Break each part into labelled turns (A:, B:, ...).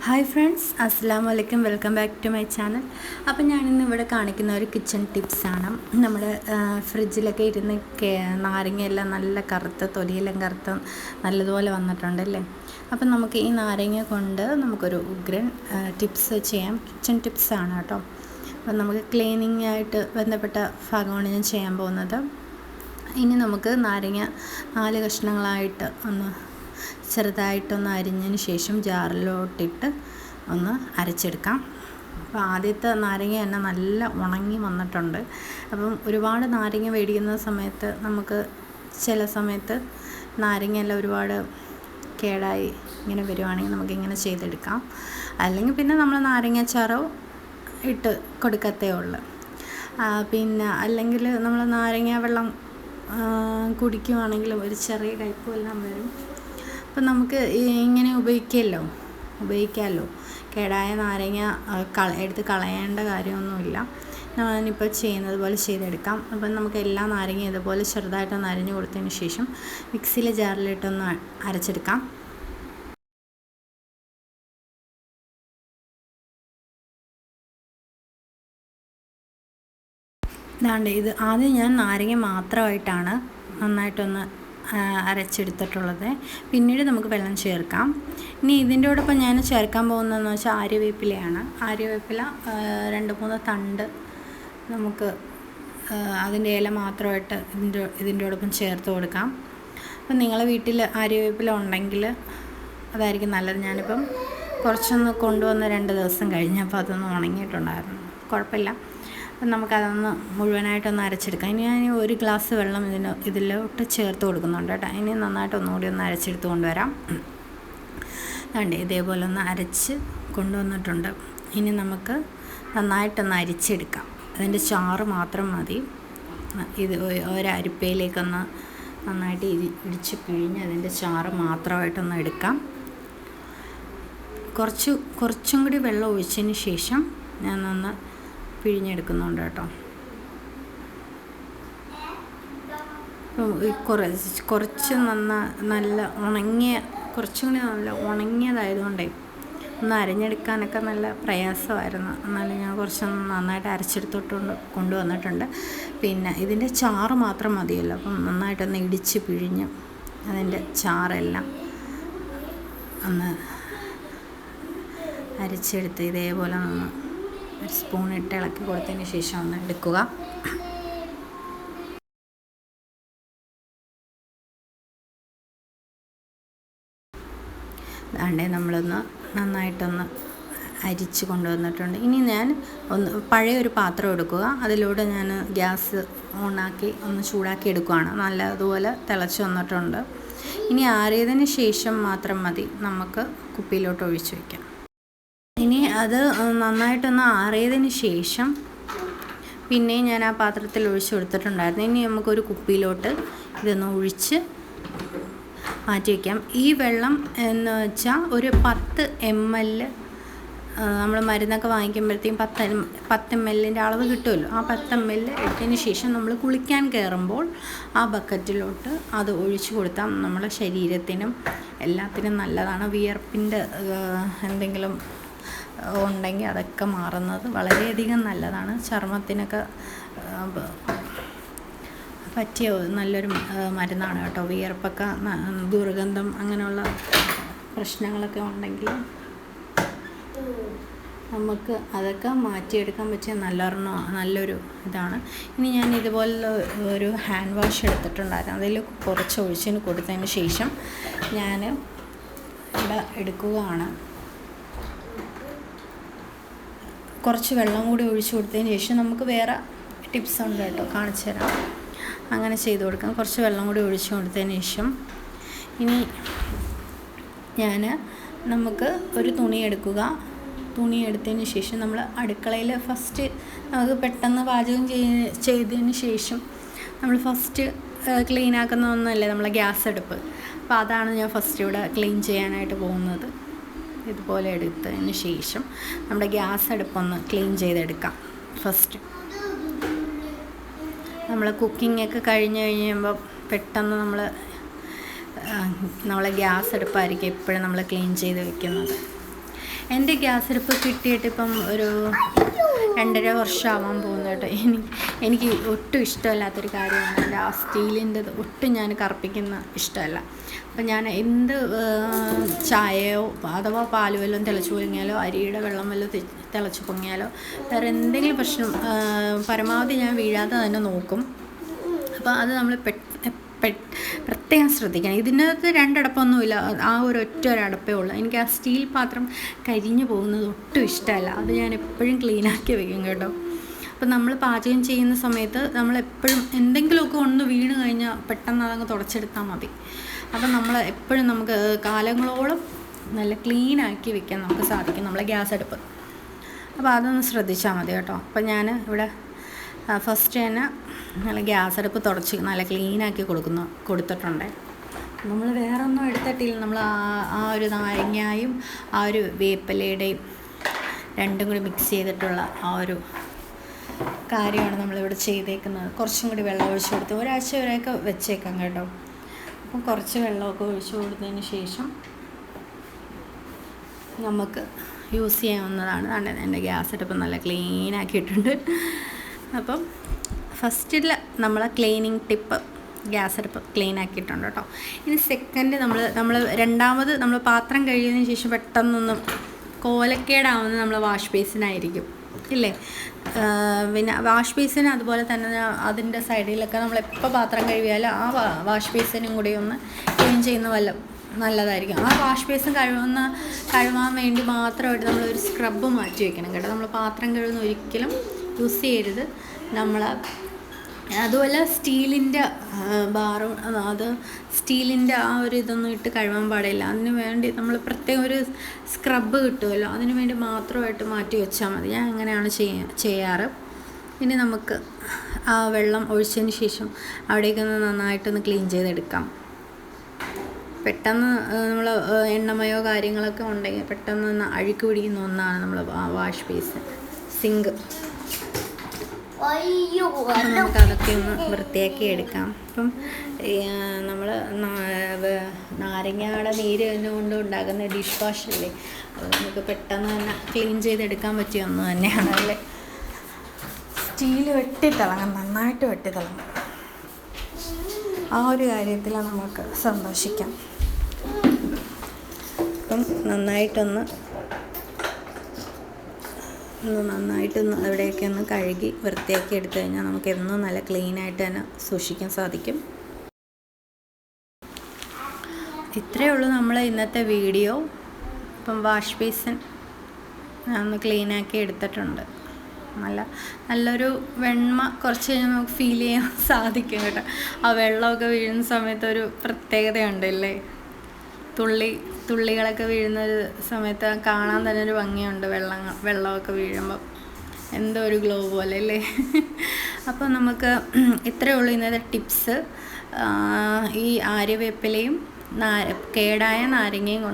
A: Hi friends, അസ്സലാമു അലൈക്കും. Welcome back to my channel. അപ്പോൾ ഞാനിന്ന് ഇവിടെ കാണിക്കുന്ന ഒരു കിച്ചൺ ടിപ്സാണ്. നമ്മുടെ ഫ്രിഡ്ജിലൊക്കെ ഇരുന്ന് നാരങ്ങയെല്ലാം നല്ല കറുത്ത തൊലിയെല്ലാം കറുത്ത നല്ലതുപോലെ വന്നിട്ടുണ്ടല്ലേ. അപ്പം നമുക്ക് ഈ നാരങ്ങ കൊണ്ട് നമുക്കൊരു ഉഗ്രൻ ടിപ്സ് ചെയ്യാം. കിച്ചൺ ടിപ്സാണ് കേട്ടോ. അപ്പം നമുക്ക് ക്ലീനിങ് ആയിട്ട് ബന്ധപ്പെട്ട ഭാഗമാണ് ഞാൻ ചെയ്യാൻ പോകുന്നത്. ഇനി നമുക്ക് നാരങ്ങ 4 കഷ്ണങ്ങളായിട്ട് ചെറുതായിട്ടൊന്ന് അരിഞ്ഞതിന് ശേഷം ജാറിലോട്ടിട്ട് ഒന്ന് അരച്ചെടുക്കാം. അപ്പോൾ ആദ്യത്തെ നാരങ്ങ തന്നെ നല്ല ഉണങ്ങി വന്നിട്ടുണ്ട്. അപ്പം ഒരുപാട് നാരങ്ങ മേടിക്കുന്ന സമയത്ത് നമുക്ക് ചില സമയത്ത് നാരങ്ങയെല്ലാം ഒരുപാട് കേടായി ഇങ്ങനെ വരുവാണെങ്കിൽ നമുക്കിങ്ങനെ ചെയ്തെടുക്കാം. അല്ലെങ്കിൽ പിന്നെ നമ്മൾ നാരങ്ങാച്ചാറോ ഇട്ട് കൊടുക്കത്തേ ഉള്ളൂ. പിന്നെ അല്ലെങ്കിൽ നമ്മൾ നാരങ്ങ വെള്ളം കുടിക്കുവാണെങ്കിലും ഒരു ചെറിയ കയ്പും എല്ലാം വരും. അപ്പം നമുക്ക് ഇങ്ങനെ ഉപയോഗിക്കാമല്ലോ. കേടായ നാരങ്ങ എടുത്ത് കളയേണ്ട കാര്യമൊന്നുമില്ല. ഞാനിപ്പോൾ ചെയ്യുന്നത് പോലെ ചെയ്തെടുക്കാം. അപ്പം നമുക്ക് എല്ലാ നാരങ്ങയും ഇതുപോലെ ചെറുതായിട്ടൊന്ന് അരിഞ്ഞു കൊടുത്തതിന് ശേഷം മിക്സിയിലെ ജാറിലിട്ടൊന്ന് അരച്ചെടുക്കാം. ഇത് ആദ്യം ഞാൻ നാരങ്ങ മാത്രമായിട്ടാണ് നന്നായിട്ടൊന്ന് അരച്ചെടുത്തിട്ടുള്ളത്. പിന്നീട് നമുക്ക് വെള്ളം ചേർക്കാം. ഇനി ഇതിൻ്റെയോടൊപ്പം ഞാൻ ചേർക്കാൻ പോകുന്നതെന്ന് വെച്ചാൽ ആര്യവേപ്പിലയാണ്. ആര്യവേപ്പില 2-3 തണ്ട് നമുക്ക് അതിൻ്റെ ഇല മാത്രമായിട്ട് ഇതിൻ്റെയോടൊപ്പം ചേർത്ത് കൊടുക്കാം. അപ്പം നിങ്ങളെ വീട്ടിൽ ആര്യവേപ്പില ഉണ്ടെങ്കിൽ അതായിരിക്കും നല്ലത്. ഞാനിപ്പം കുറച്ചൊന്ന് കൊണ്ടുവന്ന് 2 ദിവസം കഴിഞ്ഞപ്പോൾ അതൊന്ന് ഉണങ്ങിയിട്ടുണ്ടായിരുന്നു. കുഴപ്പമില്ല. അപ്പം നമുക്കതൊന്ന് മുഴുവനായിട്ടൊന്ന് അരച്ചെടുക്കാം. ഇനി ഞാൻ 1 ഗ്ലാസ് വെള്ളം ഇതിലോട്ട് ചേർത്ത് കൊടുക്കുന്നുണ്ട് കേട്ടോ. ഇനി നന്നായിട്ട് ഒന്നുകൂടി ഒന്ന് അരച്ചെടുത്ത് കൊണ്ടുവരാം. ഇതേപോലെ ഒന്ന് അരച്ച് കൊണ്ടുവന്നിട്ടുണ്ട്. ഇനി നമുക്ക് നന്നായിട്ടൊന്ന് അരിച്ചെടുക്കാം. അതിൻ്റെ ചാറ് മാത്രം മതി. ഇത് ഒരരിപ്പയിലേക്കൊന്ന് നന്നായിട്ട് ഇടിച്ച് പിഴിഞ്ഞ് അതിൻ്റെ ചാറ് മാത്രമായിട്ടൊന്ന് എടുക്കാം. കുറച്ചും കൂടി വെള്ളം ഒഴിച്ചതിന് ശേഷം ഞാനൊന്ന് പിഴിഞ്ഞെടുക്കുന്നുണ്ട് കേട്ടോ. കുറച്ച് നല്ല കുറച്ചും കൂടി നല്ല ഉണങ്ങിയതായതുകൊണ്ടേ ഒന്ന് അരിഞ്ഞെടുക്കാനൊക്കെ നല്ല പ്രയാസമായിരുന്നു. എന്നാലും ഞാൻ കുറച്ചൊന്ന് നന്നായിട്ട് അരച്ചെടുത്തോട്ട് കൊണ്ടുവന്നിട്ടുണ്ട്. പിന്നെ ഇതിൻ്റെ ചാറ് മാത്രം മതിയല്ലോ. അപ്പം നന്നായിട്ടൊന്ന് ഇടിച്ച് പിഴിഞ്ഞ് അതിൻ്റെ ചാറെല്ലാം ഒന്ന് അരച്ചെടുത്ത് ഇതേപോലെ ഒന്ന് ഒരു സ്പൂണിട്ട് ഇളക്കി കൊടുത്തതിന് ശേഷം ഒന്ന് എടുക്കുക. നമ്മളൊന്ന് നന്നായിട്ടൊന്ന് അരിച്ച് കൊണ്ടുവന്നിട്ടുണ്ട്. ഇനി ഞാൻ പഴയൊരു പാത്രം എടുക്കുക. അതിലൂടെ ഞാൻ ഗ്യാസ് ഓണാക്കി ഒന്ന് ചൂടാക്കി എടുക്കുകയാണ്. നല്ലതുപോലെ തിളച്ച് വന്നിട്ടുണ്ട്. ഇനി ആറിയതിന് ശേഷം മാത്രം മതി നമുക്ക് കുപ്പിയിലോട്ട് ഒഴിച്ച് വയ്ക്കാം. ഇനി അത് നന്നായിട്ടൊന്ന് ആറിയതിന് ശേഷം പിന്നെ ഞാൻ ആ പാത്രത്തിൽ ഒഴിച്ച് കൊടുത്തിട്ടുണ്ടായിരുന്നു. ഇനി നമുക്കൊരു കുപ്പിയിലോട്ട് ഇതൊന്ന് ഒഴിച്ച് മാറ്റി വയ്ക്കാം. ഈ വെള്ളം എന്ന് വെച്ചാൽ ഒരു 10 ml നമ്മൾ മരുന്നൊക്കെ വാങ്ങിക്കുമ്പോഴത്തേക്കും 10 ml അളവ് കിട്ടുമല്ലോ. ആ 10 ml എടുത്തതിന് ശേഷം നമ്മൾ കുളിക്കാൻ കയറുമ്പോൾ ആ ബക്കറ്റിലോട്ട് അത് ഒഴിച്ച് കൊടുത്താൽ നമ്മുടെ ശരീരത്തിനും എല്ലാത്തിനും നല്ലതാണ്. വിയർപ്പിൻ്റെ എന്തെങ്കിലും ഉണ്ടെങ്കിൽ അതൊക്കെ മാറുന്നത് വളരെയധികം നല്ലതാണ്. ചർമ്മത്തിനൊക്കെ പറ്റിയ നല്ലൊരു മരുന്നാണ് കേട്ടോ. വിയർപ്പൊക്കെ ദുർഗന്ധം അങ്ങനെയുള്ള പ്രശ്നങ്ങളൊക്കെ ഉണ്ടെങ്കിൽ നമുക്ക് അതൊക്കെ മാറ്റിയെടുക്കാൻ പറ്റിയ നല്ലൊരു ഇതാണ്. ഇനി ഞാൻ ഇതുപോലെ ഒരു ഹാൻഡ് വാഷ് എടുത്തിട്ടുണ്ടായിരുന്നു. അതിൽ കുറച്ച് ഒഴിച്ചിന് കൊടുത്തതിന് ശേഷം ഞാൻ ഇവിടെ എടുക്കുകയാണ്. കുറച്ച് വെള്ളം കൂടി ഒഴിച്ച് കൊടുത്തതിന് ശേഷം നമുക്ക് വേറെ ടിപ്സ് ഉണ്ട് കേട്ടോ, കാണിച്ചു തരാം. അങ്ങനെ ചെയ്ത് കൊടുക്കാം. കുറച്ച് വെള്ളം കൂടി ഒഴിച്ച് കൊടുത്തതിന് ശേഷം ഇനി നമുക്ക് ഒരു തുണി എടുക്കുക. തുണി എടുത്തതിന് ശേഷം നമ്മൾ അടുക്കളയിൽ ഫസ്റ്റ് നമുക്ക് പെട്ടെന്ന് പാചകം ചെയ്തതിന് ശേഷം നമ്മൾ ഫസ്റ്റ് ക്ലീൻ ആക്കുന്ന ഒന്നല്ലേ നമ്മളെ ഗ്യാസ് അടുപ്പ്. അപ്പോൾ അതാണ് ഞാൻ ഫസ്റ്റ് ഇവിടെ ക്ലീൻ ചെയ്യാനായിട്ട് പോകുന്നത്. ഇതുപോലെ എടുത്തതിന് ശേഷം നമ്മുടെ ഗ്യാസ് അടുപ്പൊന്ന് ക്ലീൻ ചെയ്തെടുക്കാം. ഫസ്റ്റ് നമ്മൾ കുക്കിംഗ് ഒക്കെ കഴിയുമ്പോൾ പെട്ടെന്ന് നമ്മളെ ഗ്യാസ് അടുപ്പായിരിക്കും എപ്പോഴും നമ്മൾ ക്ലീൻ ചെയ്ത് വെക്കുന്നത്. എൻ്റെ ഗ്യാസ് അടുപ്പ് കിട്ടിയിട്ട് ഇപ്പം ഒരു 2.5 വർഷമാവാൻ പോകുന്നു കേട്ടോ. എനിക്ക് ഒട്ടും ഇഷ്ടമല്ലാത്തൊരു കാര്യമാണ് എൻ്റെ ആ സ്റ്റീലിൻ്റെത്. ഒട്ടും ഞാൻ കറുപ്പിക്കുന്ന ഇഷ്ടമല്ല. അപ്പം ഞാൻ എന്ത് ചായയോ അഥവാ പാൽ വല്ലതും തിളച്ച് പൊങ്ങിയാലോ അരിയുടെ വെള്ളം വല്ലതും തിളച്ച് പൊങ്ങിയാലോ വേറെ എന്തെങ്കിലും പ്രശ്നം പരമാവധി ഞാൻ വീഴാതെ തന്നെ നോക്കും. അപ്പോൾ അത് നമ്മൾ പ്രത്യേകം ശ്രദ്ധിക്കണം. ഇതിനകത്ത് 2 അടപ്പൊന്നുമില്ല, ആ ഒരൊറ്റ അടപ്പേ ഉള്ളൂ. എനിക്ക് ആ സ്റ്റീൽ പാത്രം കരിഞ്ഞു പോകുന്നത് ഒട്ടും ഇഷ്ടമല്ല. അത് ഞാൻ എപ്പോഴും ക്ലീനാക്കി വെക്കും കേട്ടോ. അപ്പം നമ്മൾ പാചകം ചെയ്യുന്ന സമയത്ത് നമ്മളെപ്പോഴും എന്തെങ്കിലുമൊക്കെ ഒന്ന് വീണ് കഴിഞ്ഞാൽ പെട്ടെന്ന് അതങ്ങ് തുടച്ചെടുത്താൽ മതി. അപ്പം നമ്മൾ എപ്പോഴും നമുക്ക് കാലങ്ങളോളം നല്ല ക്ലീനാക്കി വെക്കാൻ നമുക്ക് സാധിക്കും നമ്മളെ ഗ്യാസ് അടുപ്പ്. അപ്പോൾ അതൊന്ന് ശ്രദ്ധിച്ചാൽ മതി കേട്ടോ. അപ്പം ഞാൻ ഇവിടെ ഫസ്റ്റ് തന്നെ നല്ല ഗ്യാസ് അടുപ്പ് തുടച്ച് നല്ല ക്ലീനാക്കി കൊടുത്തിട്ടുണ്ട്. നമ്മൾ വേറെ ഒന്നും എടുത്തിട്ടില്ല. നമ്മൾ ആ ഒരു നാരങ്ങയും ആ ഒരു വേപ്പിലയുടെയും രണ്ടും കൂടി മിക്സ് ചെയ്തിട്ടുള്ള ആ ഒരു കാര്യമാണ് നമ്മളിവിടെ ചെയ്തേക്കുന്നത്. കുറച്ചും കൂടി വെള്ളം ഒഴിച്ച് കൊടുത്ത് ഒരാഴ്ച വരെയൊക്കെ വെച്ചേക്കാം കേട്ടോ. അപ്പം കുറച്ച് വെള്ളമൊക്കെ ഒഴിച്ച് കൊടുത്തതിന് ശേഷം നമുക്ക് യൂസ് ചെയ്യാവുന്നതാണ്. എൻ്റെ ഗ്യാസ് അടുപ്പ് നല്ല ക്ലീനാക്കിയിട്ടുണ്ട്. അപ്പം ഫസ്റ്റിൽ നമ്മൾ ക്ലീനിങ് ടിപ്പ് ഗ്യാസ് അടുപ്പ് ക്ലീൻ ആക്കിയിട്ടുണ്ട് കേട്ടോ. ഇനി സെക്കൻഡ് നമ്മൾ രണ്ടാമത് നമ്മൾ പാത്രം കഴിയുന്നതിന് ശേഷം പെട്ടെന്നൊന്നും കോലക്കേടാവുന്നത് നമ്മൾ വാഷ് ബേസിനായിരിക്കും ഇല്ലേ. പിന്നെ വാഷ് ബേസിന് അതുപോലെ തന്നെ അതിൻ്റെ സൈഡിലൊക്കെ നമ്മളെപ്പോൾ പാത്രം കഴുകിയാലും ആ വാഷ് ബേസിനും കൂടി ഒന്ന് ക്ലീൻ ചെയ്യുന്ന നല്ലതായിരിക്കും. ആ വാഷ് ബേസിൻ കഴുകാൻ വേണ്ടി മാത്രമായിട്ട് നമ്മളൊരു സ്ക്രബ്ബ് മാറ്റി വയ്ക്കണം കേട്ടോ. നമ്മൾ പാത്രം കഴുകുന്ന ഒരിക്കലും യൂസ് ചെയ്യരുത്. അതുപോലെ സ്റ്റീലിൻ്റെ ബാറും അത് സ്റ്റീലിൻ്റെ ആ ഒരു ഇതൊന്നും ഇട്ട് കഴുകാൻ പാടില്ല. അതിന് വേണ്ടി നമ്മൾ പ്രത്യേകം ഒരു സ്ക്രബ്ബ് കിട്ടുമല്ലോ, അതിന് വേണ്ടി മാത്രമായിട്ട് മാറ്റി വെച്ചാൽ മതി. ഞാൻ അങ്ങനെയാണ് ചെയ്യാറ്. ഇനി നമുക്ക് ആ വെള്ളം ഒഴിച്ചതിന് ശേഷം അവിടേക്കൊന്ന് നന്നായിട്ടൊന്ന് ക്ലീൻ ചെയ്തെടുക്കാം. പെട്ടെന്ന് നമ്മൾ എണ്ണമയോ കാര്യങ്ങളൊക്കെ ഉണ്ടെങ്കിൽ പെട്ടെന്ന് അഴുക്ക് പിടിക്കുന്ന ഒന്നാണ് നമ്മൾ വാഷ് ബേസിൻ, സിങ്ക്. നമുക്ക് അതൊക്കെ ഒന്ന് വൃത്തിയാക്കി എടുക്കാം. അപ്പം നമ്മൾ നാരങ്ങയുടെ നീര് കൊണ്ട് ഉണ്ടാക്കുന്ന ഡിഷ് വാഷ് അല്ലേ, അത് നമുക്ക് പെട്ടെന്ന് തന്നെ ക്ലീൻ ചെയ്തെടുക്കാൻ പറ്റിയ ഒന്ന് തന്നെയാണ് അല്ലേ. സ്റ്റീല് വെട്ടിത്തിളങ്ങും, നന്നായിട്ട് വെട്ടിത്തിളങ്ങും. ആ ഒരു കാര്യത്തിൽ നമുക്ക് സന്തോഷിക്കാം. അപ്പം നന്നായിട്ടൊന്ന് അവിടെയൊക്കെ ഒന്ന് കഴുകി വൃത്തിയാക്കി എടുത്തു കഴിഞ്ഞാൽ നമുക്ക് എന്നും നല്ല ക്ലീനായിട്ട് തന്നെ സൂക്ഷിക്കാൻ സാധിക്കും. ഇത്രയേ ഉള്ളൂ നമ്മൾ ഇന്നത്തെ വീഡിയോ. ഇപ്പം വാഷ് ബേസിൻ ഒന്ന് ക്ലീനാക്കി എടുത്തിട്ടുണ്ട്. നല്ലൊരു വെണ്മ കുറച്ച് കഴിഞ്ഞാൽ നമുക്ക് ഫീൽ ചെയ്യാൻ സാധിക്കും കേട്ടോ. ആ വെള്ളമൊക്കെ വീഴുന്ന സമയത്ത് ഒരു പ്രത്യേകതയുണ്ടല്ലേ, തുള്ളികളൊക്കെ വീഴുന്ന ഒരു സമയത്ത് കാണാൻ തന്നെ ഒരു ഭംഗിയുണ്ട്. വെള്ളമൊക്കെ വീഴുമ്പോൾ എന്തോ ഒരു ഗ്ലോ പോലെ അല്ലേ. അപ്പോൾ നമുക്ക് ഇത്രയേ ഉള്ളൂ ഇന്നത്തെ ടിപ്സ്. ഈ ആര്യവേപ്പിലയും കേടായ നാരങ്ങയും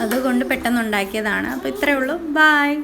A: അതുകൊണ്ട് പെട്ടെന്ന് ഉണ്ടാക്കിയതാണ്. അപ്പോൾ ഇത്രയേ ഉള്ളൂ. ബായ്.